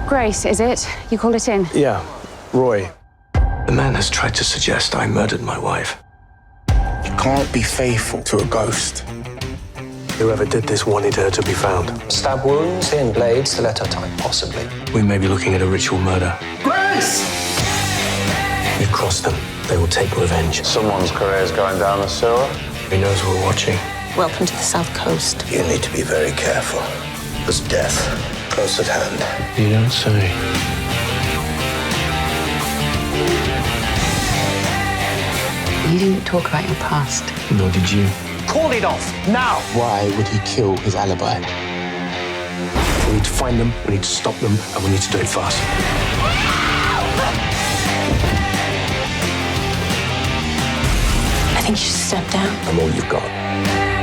Grace, is it? You called it in? Yeah, Roy. The man has tried to suggest I murdered my wife. You can't be faithful to a ghost. Whoever did this wanted her to be found. Stab wounds, hidden blades, stiletto type, possibly. We may be looking at a ritual murder. Grace! We've crossed them. They will take revenge. Someone's career's going down the sewer. He knows we're watching. Welcome to the South Coast. You need to be very careful. There's death close at hand. You don't say. You didn't talk about your past. Nor did you. Call it off, now! Why would he kill his alibi? We need to find them, we need to stop them, and we need to do it fast. I think you should step down. I'm all you've got.